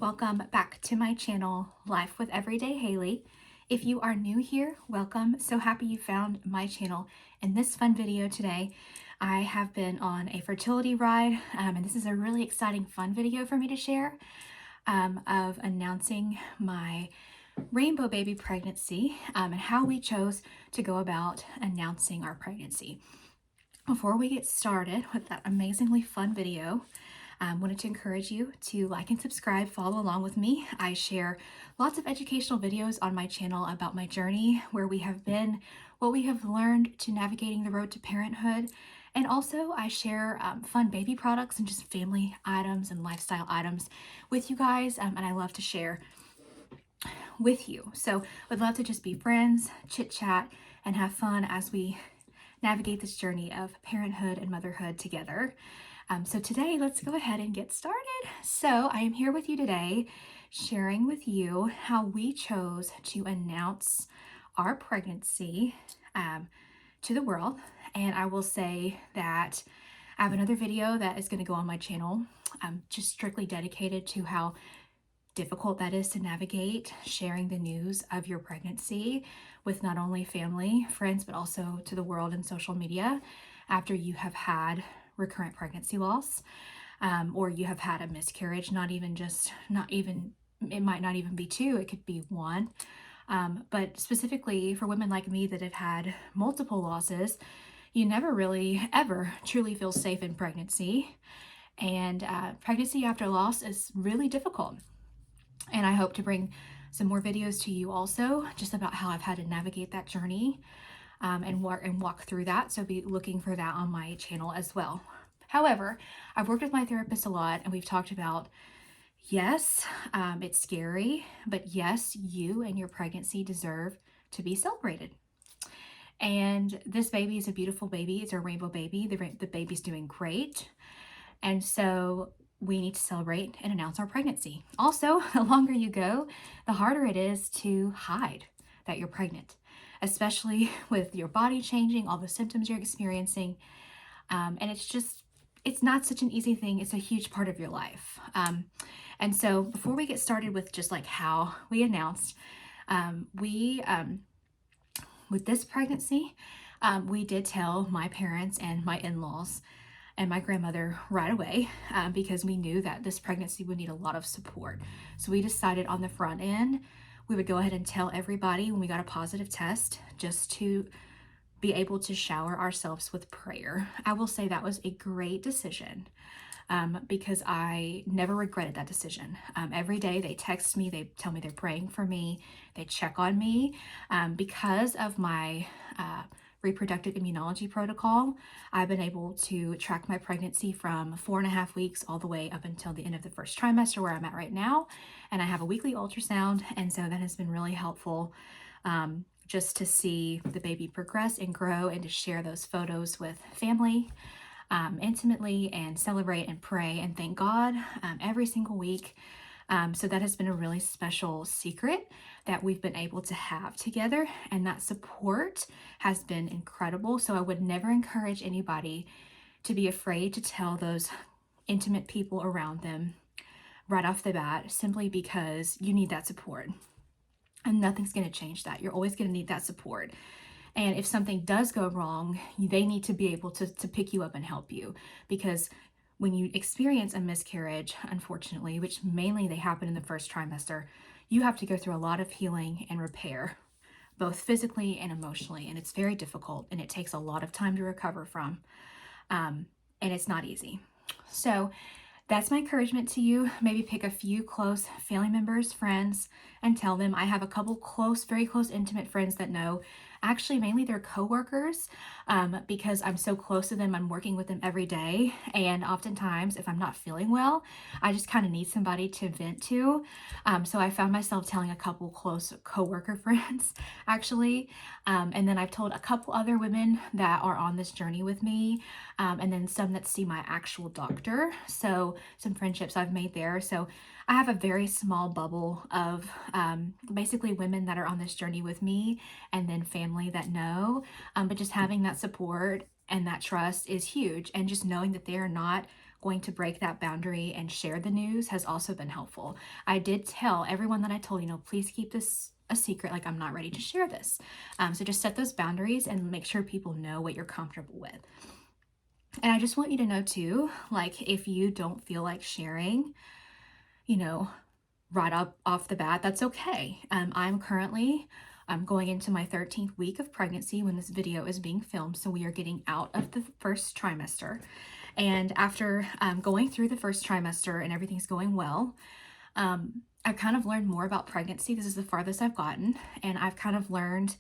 welcome back to my channel, Life with Everyday Haley. If you are new here, welcome. So happy you found my channel. In this fun video today, I have been on a fertility ride, and this is a really exciting, fun video for me to share of announcing my rainbow baby pregnancy and how we chose to go about announcing our pregnancy. Before we get started with that amazingly fun video, I wanted to encourage you to like and subscribe, follow along with me. I share lots of educational videos on my channel about my journey, where we have been, what we have learned to navigating the road to parenthood. And also I share fun baby products and just family items and lifestyle items with you guys. And I love to share with you. So would love to just be friends, chit chat, and have fun as we navigate this journey of parenthood and motherhood together. So today, let's go ahead and get started. So I am here with you today, sharing with you how we chose to announce our pregnancy to the world. And I will say that I have another video that is going to go on my channel, just strictly dedicated to how difficult that is to navigate sharing the news of your pregnancy with not only family, friends, but also to the world and social media after you have had recurrent pregnancy loss, or you have had a miscarriage, it might not even be two, it could be one. But specifically for women like me that have had multiple losses, you never really ever truly feel safe in pregnancy. And pregnancy after loss is really difficult. And I hope to bring some more videos to you also, just about how I've had to navigate that journey and walk through that. So be looking for that on my channel as well. However, I've worked with my therapist a lot, and we've talked about, yes, it's scary, but yes, you and your pregnancy deserve to be celebrated. And this baby is a beautiful baby. It's a rainbow baby. The baby's doing great. And so we need to celebrate and announce our pregnancy. Also, the longer you go, the harder it is to hide that you're pregnant, especially with your body changing, all the symptoms you're experiencing. And it's not such an easy thing. It's a huge part of your life. And so before we get started with just like how we announced, with this pregnancy, we did tell my parents and my in-laws and my grandmother right away because we knew that this pregnancy would need a lot of support. So we decided on the front end, we would go ahead and tell everybody when we got a positive test, just to be able to shower ourselves with prayer. I will say that was a great decision because I never regretted that decision. Every day they text me, they tell me they're praying for me, they check on me. Because of my reproductive immunology protocol, I've been able to track my pregnancy from 4.5 weeks all the way up until the end of the first trimester, where I'm at right now. And I have a weekly ultrasound, and so that has been really helpful just to see the baby progress and grow, and to share those photos with family intimately, and celebrate and pray and thank God every single week. So that has been a really special secret that we've been able to have together, and that support has been incredible. So I would never encourage anybody to be afraid to tell those intimate people around them right off the bat, simply because you need that support. And nothing's going to change that. You're always going to need that support. And if something does go wrong, they need to be able to pick you up and help you. Because when you experience a miscarriage, unfortunately, which mainly they happen in the first trimester, you have to go through a lot of healing and repair, both physically and emotionally. And it's very difficult, and it takes a lot of time to recover from. And it's not easy. So that's my encouragement to you. Maybe pick a few close family members, friends, and tell them. I have a couple close, very close, intimate friends that know. Actually, mainly they're coworkers, because I'm so close to them. I'm working with them every day. And oftentimes, if I'm not feeling well, I just kind of need somebody to vent to. So I found myself telling a couple close coworker friends, actually. And then I've told a couple other women that are on this journey with me, and then some that see my actual doctor. So some friendships I've made there. So I have a very small bubble of basically women that are on this journey with me, and then family that know. But just having that support and that trust is huge. And just knowing that they are not going to break that boundary and share the news has also been helpful. I did tell everyone that I told, please keep this a secret, like I'm not ready to share this. So just set those boundaries and make sure people know what you're comfortable with. And I just want you to know too, like if you don't feel like sharing, you know, right up off the bat, that's okay. I'm currently going into my 13th week of pregnancy when this video is being filmed. So we are getting out of the first trimester. And after going through the first trimester and everything's going well, I've kind of learned more about pregnancy. This is the farthest I've gotten. And I've kind of learned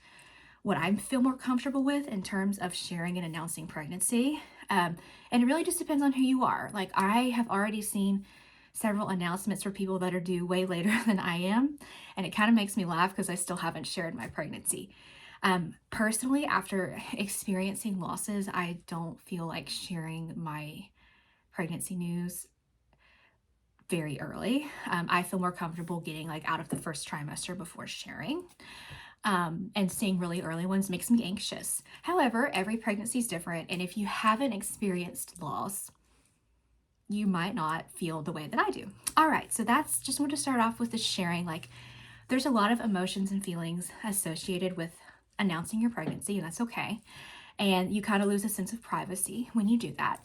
what I feel more comfortable with in terms of sharing and announcing pregnancy. And it really just depends on who you are. Like I have already seen several announcements for people that are due way later than I am. And it kind of makes me laugh because I still haven't shared my pregnancy. Personally, after experiencing losses, I don't feel like sharing my pregnancy news very early. I feel more comfortable getting like out of the first trimester before sharing. And seeing really early ones makes me anxious. However, every pregnancy is different. And if you haven't experienced loss, you might not feel the way that I do. All right, so that's just want to start off with the sharing. Like there's a lot of emotions and feelings associated with announcing your pregnancy, and that's okay. And you kind of lose a sense of privacy when you do that.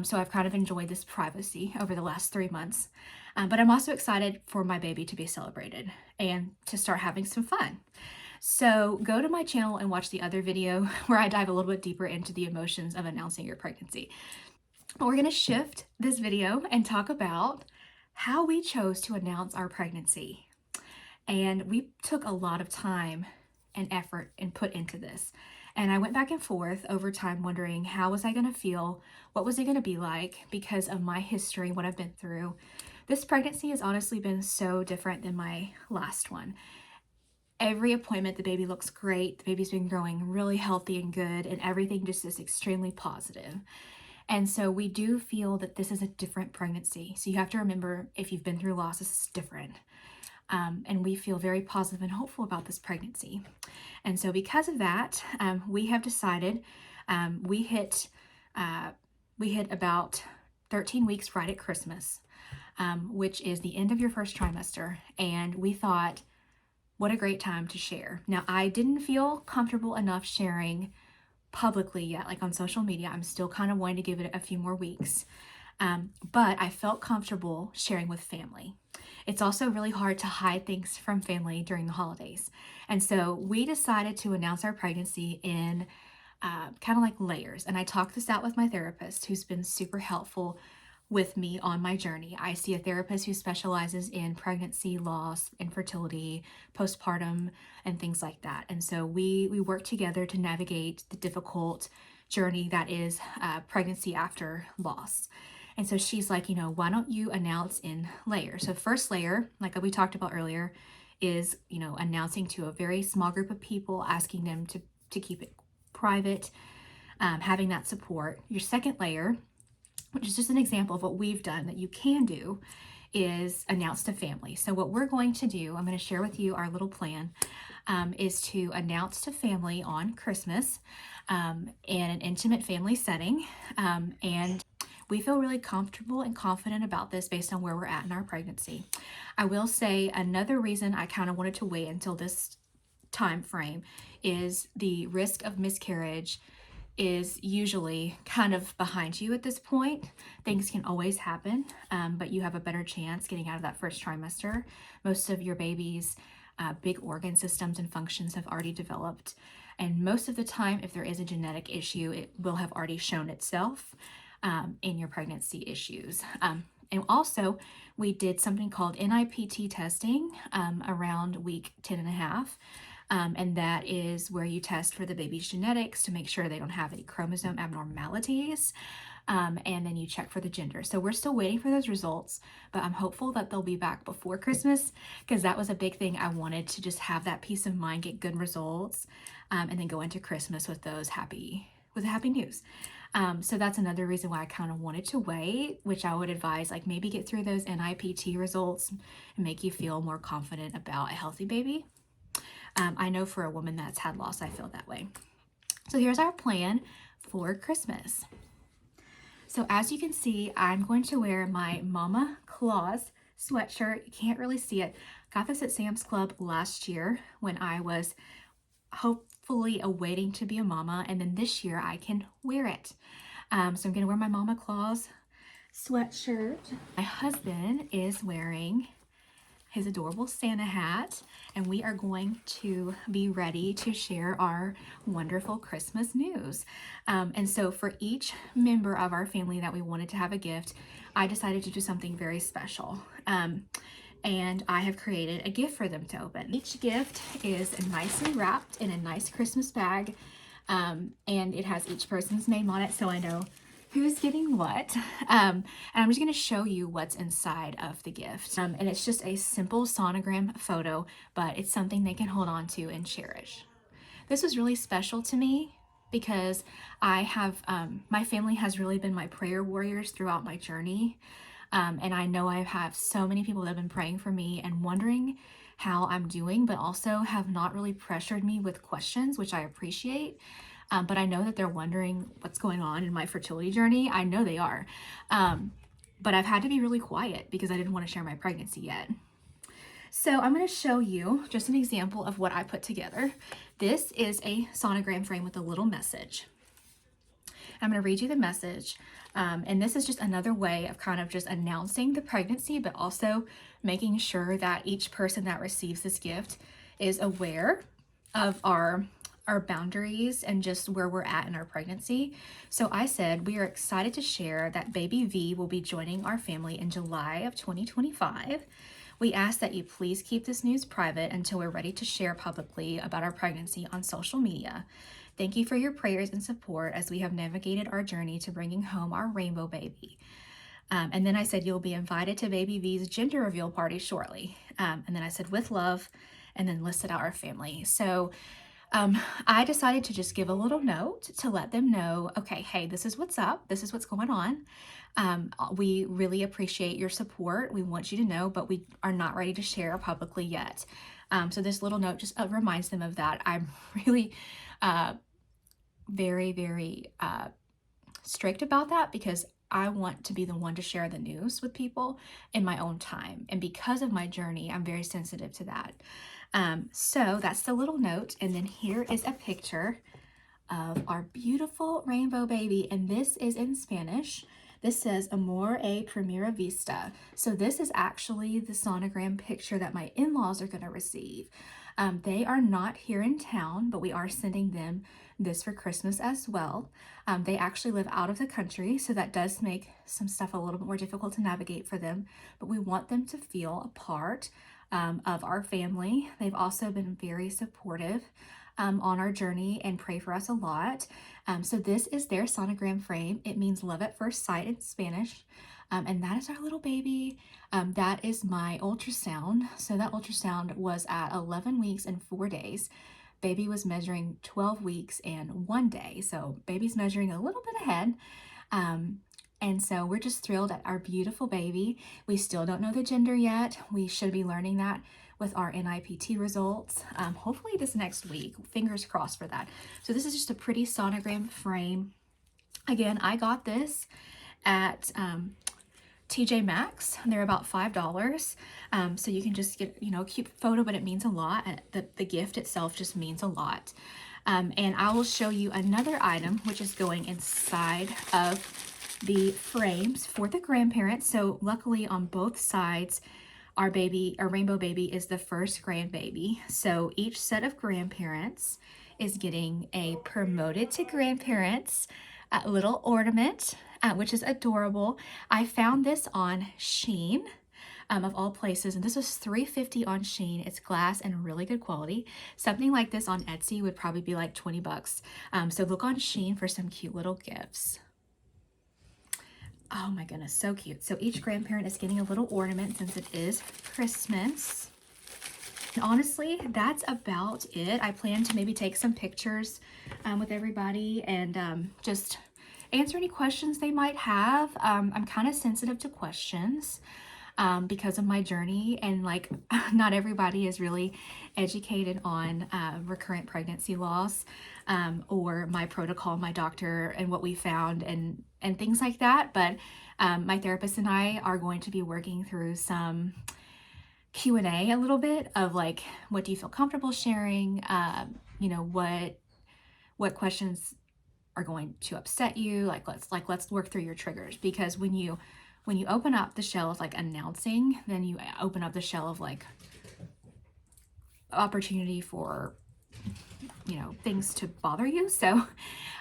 So I've kind of enjoyed this privacy over the last 3 months. But I'm also excited for my baby to be celebrated and to start having some fun. So go to my channel and watch the other video where I dive a little bit deeper into the emotions of announcing your pregnancy. We're going to shift this video and talk about how we chose to announce our pregnancy. And we took a lot of time and effort and put into this. And I went back and forth over time wondering how was I going to feel? What was it going to be like because of my history, what I've been through. This pregnancy has honestly been so different than my last one. Every appointment, the baby looks great. The baby's been growing really healthy and good, and everything just is extremely positive. And so we do feel that this is a different pregnancy. So you have to remember, if you've been through loss, this is different. And we feel very positive and hopeful about this pregnancy. And so because of that, we have decided we hit about 13 weeks right at Christmas, which is the end of your first trimester. And we thought, what a great time to share. Now, I didn't feel comfortable enough sharing publicly yet, like on social media. I'm still kind of wanting to give it a few more weeks. But I felt comfortable sharing with family. It's also really hard to hide things from family during the holidays. And so we decided to announce our pregnancy in kind of like layers. And I talked this out with my therapist, who's been super helpful with me on my journey. I see a therapist who specializes in pregnancy, loss, infertility, postpartum, and things like that. And so we work together to navigate the difficult journey that is pregnancy after loss. And so she's like, why don't you announce in layers? So first layer, like we talked about earlier, is, announcing to a very small group of people, asking them to keep it private, having that support. Your second layer, which is just an example of what we've done that you can do, is announce to family. So what we're going to do, I'm going to share with you our little plan, is to announce to family on Christmas in an intimate family setting. And we feel really comfortable and confident about this based on where we're at in our pregnancy. I will say another reason I kind of wanted to wait until this time frame is the risk of miscarriage is usually kind of behind you at this point. Things can always happen, but you have a better chance getting out of that first trimester. Most of your baby's big organ systems and functions have already developed. And most of the time, if there is a genetic issue, it will have already shown itself in your pregnancy issues. And also, we did something called NIPT testing around week 10 and a half. And that is where you test for the baby's genetics to make sure they don't have any chromosome abnormalities. And then you check for the gender. So we're still waiting for those results, but I'm hopeful that they'll be back before Christmas, because that was a big thing. I wanted to just have that peace of mind, get good results, and then go into Christmas with happy news. So that's another reason why I kind of wanted to wait, which I would advise, like maybe get through those NIPT results and make you feel more confident about a healthy baby. I know for a woman that's had loss, I feel that way. So here's our plan for Christmas. So as you can see, I'm going to wear my Mama Claus sweatshirt. You can't really see it. Got this at Sam's Club last year when I was hopefully awaiting to be a mama, and then this year I can wear it. So I'm gonna wear my Mama Claus sweatshirt. My husband is wearing his adorable Santa hat, and we are going to be ready to share our wonderful Christmas news. And so for each member of our family that we wanted to have a gift, I decided to do something very special. And I have created a gift for them to open. Each gift is nicely wrapped in a nice Christmas bag, and it has each person's name on it, so I know who's getting what. And I'm just going to show you what's inside of the gift. And it's just a simple sonogram photo, but it's something they can hold on to and cherish. This was really special to me because I have, my family has really been my prayer warriors throughout my journey. And I know I have so many people that have been praying for me and wondering how I'm doing, but also have not really pressured me with questions, which I appreciate. But I know that they're wondering what's going on in my fertility journey. I know they are. But I've had to be really quiet because I didn't want to share my pregnancy yet. So I'm going to show you just an example of what I put together. This is a sonogram frame with a little message. I'm going to read you the message. And this is just another way of kind of just announcing the pregnancy, but also making sure that each person that receives this gift is aware of our boundaries and just where we're at in our pregnancy. So I said, we are excited to share that baby V will be joining our family in July of 2025. We ask that you please keep this news private until we're ready to share publicly about our pregnancy on social media. Thank you for your prayers and support as we have navigated our journey to bringing home our rainbow baby. And then I said, you'll be invited to baby V's gender reveal party shortly. And then I said, with love, and then listed out our family. So I decided to just give a little note to let them know, okay, hey, this is what's up. This is what's going on. We really appreciate your support. We want you to know, but we are not ready to share publicly yet. So this little note just reminds them of that. I'm really very, very strict about that because I want to be the one to share the news with people in my own time. And because of my journey, I'm very sensitive to that. So that's the little note. And then here is a picture of our beautiful rainbow baby. And this is in Spanish. This says Amor a Primera Vista. So this is actually the sonogram picture that my in-laws are going to receive. They are not here in town, but we are sending them this for Christmas as well. They actually live out of the country, so that does make some stuff a little bit more difficult to navigate for them, but we want them to feel a part of our family. They've also been very supportive on our journey and pray for us a lot. So this is their sonogram frame. It means love at first sight in Spanish. And that is our little baby. That is my ultrasound. So that ultrasound was at 11 weeks and 4 days. Baby was measuring 12 weeks and 1 day. So baby's measuring a little bit ahead. And so we're just thrilled at our beautiful baby. We still don't know the gender yet. We should be learning that with our NIPT results, hopefully this next week. Fingers crossed for that. So this is just a pretty sonogram frame. Again, I got this at TJ Maxx. They're about $5. So you can just get, a cute photo, but it means a lot. The gift itself just means a lot. And I will show you another item, which is going inside of the frames for the grandparents. So luckily on both sides, our rainbow baby is the first grandbaby. So each set of grandparents is getting a promoted to grandparents little ornament, which is adorable. I found this on Shein, of all places, and this was $3.50 on Shein. It's glass and really good quality. Something like this on Etsy would probably be like 20 bucks. So look on Shein for some cute little gifts. Oh my goodness, so cute. So each grandparent is getting a little ornament since it is Christmas. And honestly, that's about it. I plan to maybe take some pictures with everybody and just answer any questions they might have. I'm kind of sensitive to questions because of my journey, and like not everybody is really educated on recurrent pregnancy loss or my protocol, my doctor, and what we found, and and things like that. But my therapist and I are going to be working through some Q&A a little bit of like, what do you feel comfortable sharing? You know, what questions are going to upset you? Let's work through your triggers, because when you open up the shell of like announcing, then you open up the shell of like opportunity for, you know, things to bother you. So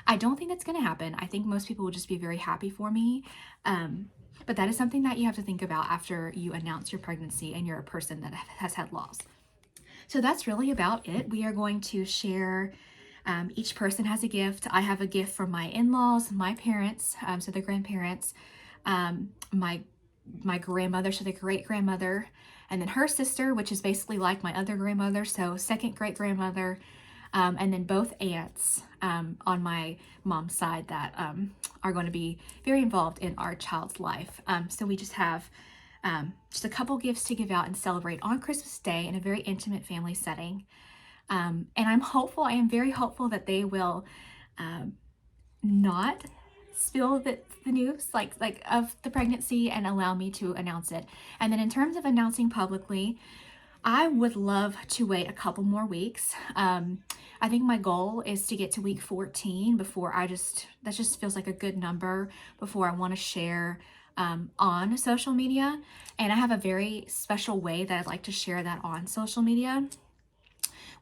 I don't think that's going to happen. I think most people will just be very happy for me. But that is something that you have to think about after you announce your pregnancy and you're a person that has had loss. So that's really about it. We are going to share, each person has a gift. I have a gift from my in-laws, my parents, so the grandparents, my grandmother, so the great-grandmother, and then her sister, which is basically like my other grandmother, so second great-grandmother, and then both aunts on my mom's side that are going to be very involved in our child's life. So we just have just a couple gifts to give out and celebrate on Christmas Day in a very intimate family setting. And I'm hopeful, I am very hopeful that they will not spill the news like of the pregnancy and allow me to announce it. And then in terms of announcing publicly, I would love to wait a couple more weeks. I think my goal is to get to week 14 before that just feels like a good number before I want to share on social media. And I have a very special way that I'd like to share that on social media.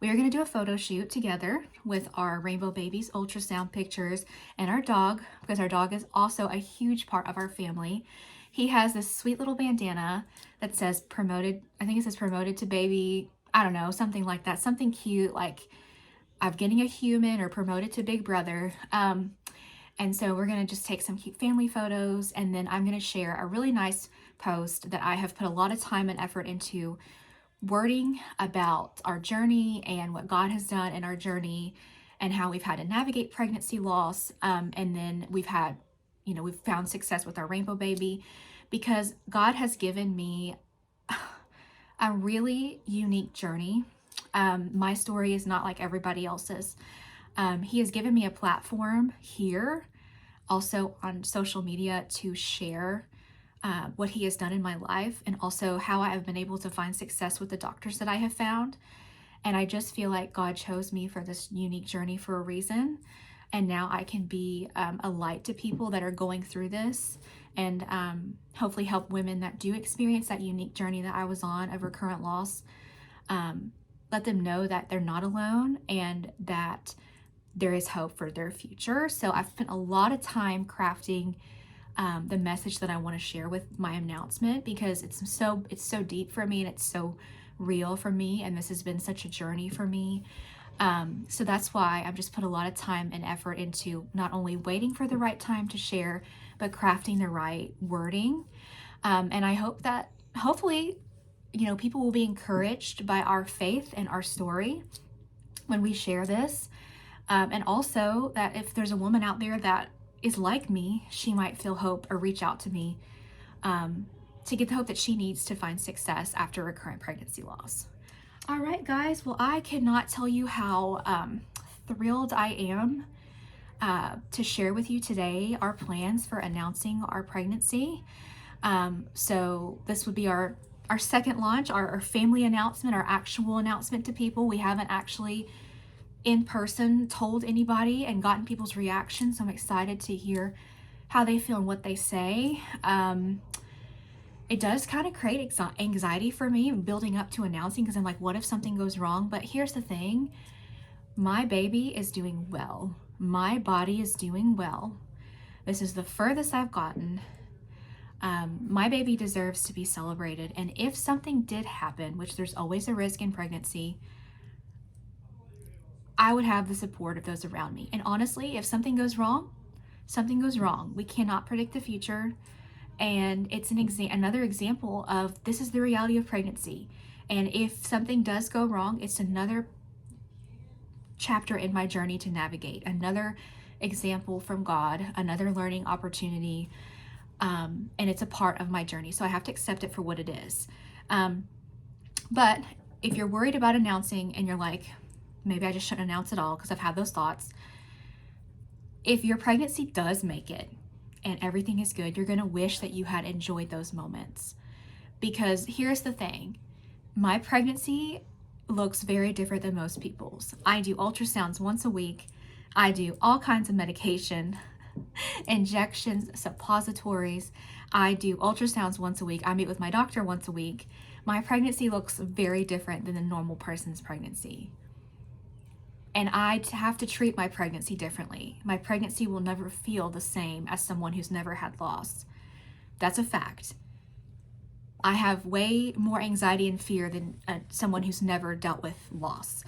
We are going to do a photo shoot together with our rainbow babies ultrasound pictures and our dog, because our dog is also a huge part of our family. He has this sweet little bandana that says promoted, I think it says promoted to baby, I don't know, something like that, something cute, like I'm getting a human or promoted to big brother. And so we're going to just take some cute family photos, and then I'm going to share a really nice post that I have put a lot of time and effort into wording about our journey and what God has done in our journey and how we've had to navigate pregnancy loss. And then we've had, you know, we've found success with our rainbow baby, because God has given me a really unique journey. My story is not like everybody else's. He has given me a platform here, also on social media, to share what he has done in my life, and also how I have been able to find success with the doctors that I have found. And I just feel like God chose me for this unique journey for a reason. And now I can be a light to people that are going through this, and hopefully help women that do experience that unique journey that I was on of recurrent loss. Let them know that they're not alone and that there is hope for their future. So I've spent a lot of time crafting the message that I want to share with my announcement, because it's so deep for me and it's so real for me, and this has been such a journey for me. So that's why I've just put a lot of time and effort into not only waiting for the right time to share, but crafting the right wording. And I hope that hopefully, you know, people will be encouraged by our faith and our story when we share this. And also that if there's a woman out there that is like me, she might feel hope or reach out to me to get the hope that she needs to find success after recurrent pregnancy loss. All right, guys. Well, I cannot tell you how thrilled I am to share with you today our plans for announcing our pregnancy. So this would be our second launch, our family announcement, our actual announcement to people. We haven't actually in person told anybody and gotten people's reactions. So I'm excited to hear how they feel and what they say. It does kind of create anxiety for me building up to announcing, because I'm like, what if something goes wrong? But here's the thing. My baby is doing well. My body is doing well. This is the furthest I've gotten. My baby deserves to be celebrated. And if something did happen, which there's always a risk in pregnancy, I would have the support of those around me. And honestly, if something goes wrong, something goes wrong. We cannot predict the future. And it's another example of this is the reality of pregnancy. And if something does go wrong, it's another chapter in my journey to navigate, another example from God, another learning opportunity. And it's a part of my journey. So I have to accept it for what it is. But if you're worried about announcing and you're like, maybe I just shouldn't announce at all, because I've had those thoughts. If your pregnancy does make it, and everything is good, you're going to wish that you had enjoyed those moments. Because here's the thing, my pregnancy looks very different than most people's. I do ultrasounds once a week. I do all kinds of medication, injections, suppositories. I do ultrasounds once a week. I meet with my doctor once a week. My pregnancy looks very different than a normal person's pregnancy. And I have to treat my pregnancy differently. My pregnancy will never feel the same as someone who's never had loss. That's a fact. I have way more anxiety and fear than someone who's never dealt with loss.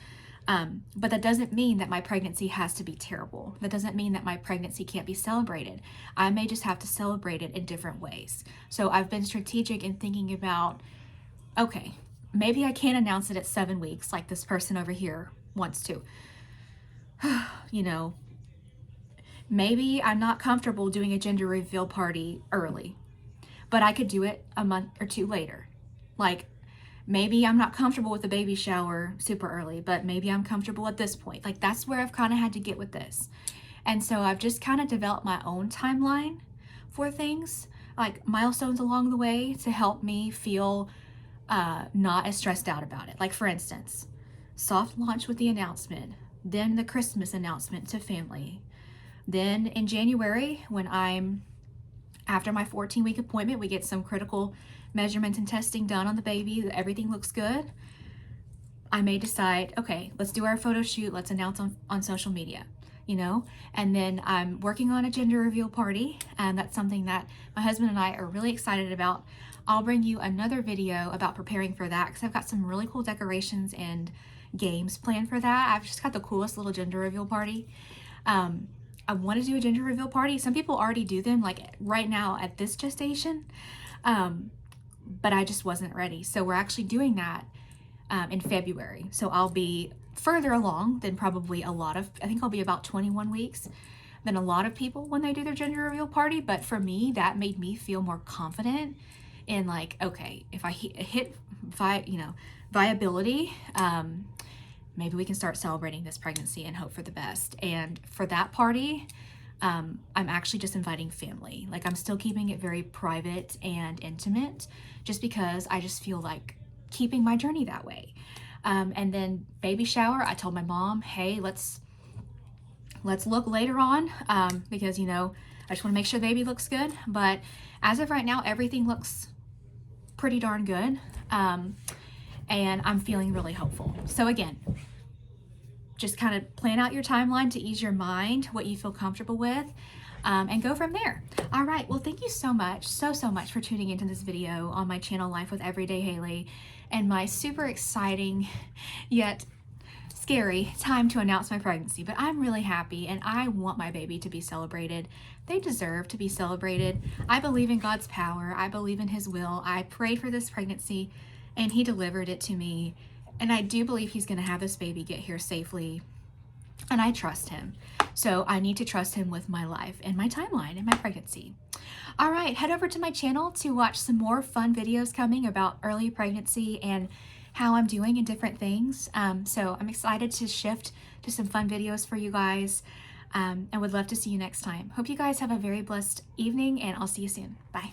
But that doesn't mean that my pregnancy has to be terrible. That doesn't mean that my pregnancy can't be celebrated. I may just have to celebrate it in different ways. So I've been strategic in thinking about, okay, maybe I can't announce it at 7 weeks like this person over here wants to. You know, maybe I'm not comfortable doing a gender reveal party early, but I could do it a month or two later. Like, maybe I'm not comfortable with the baby shower super early, but maybe I'm comfortable at this point. Like, that's where I've kind of had to get with this. And so I've just kind of developed my own timeline for things, like milestones along the way to help me feel not as stressed out about it. Like, for instance, soft launch with the announcement, then the Christmas announcement to family. Then in January, when after my 14-week appointment, we get some critical measurements and testing done on the baby, that everything looks good. I may decide, okay, let's do our photo shoot, let's announce on social media, you know? And then I'm working on a gender reveal party, and that's something that my husband and I are really excited about. I'll bring you another video about preparing for that, because I've got some really cool decorations and games planned for that. I've just got the coolest little gender reveal party. I want to do a gender reveal party. Some people already do them, like right now at this gestation, but I just wasn't ready. So we're actually doing that in February. So I'll be further along than probably I think I'll be about 21 weeks than a lot of people when they do their gender reveal party. But for me, that made me feel more confident in, like, okay, if I hit viability, maybe we can start celebrating this pregnancy and hope for the best. And for that party, I'm actually just inviting family. Like, I'm still keeping it very private and intimate, just because I just feel like keeping my journey that way. And then baby shower, I told my mom, hey, let's look later on, because, you know, I just want to make sure the baby looks good. But as of right now, everything looks pretty darn good. And I'm feeling really hopeful. So again, just kind of plan out your timeline to ease your mind, what you feel comfortable with, and go from there. All right, well, thank you so much, so much for tuning into this video on my channel, Life with Everyday Haley, and my super exciting yet scary time to announce my pregnancy. But I'm really happy, and I want my baby to be celebrated. They deserve to be celebrated. I believe in God's power. I believe in His will. I prayed for this pregnancy, and He delivered it to me. And I do believe He's going to have this baby get here safely. And I trust Him. So I need to trust Him with my life and my timeline and my pregnancy. All right, head over to my channel to watch some more fun videos coming about early pregnancy and how I'm doing in different things. So I'm excited to shift to some fun videos for you guys, and would love to see you next time. Hope you guys have a very blessed evening, and I'll see you soon. Bye.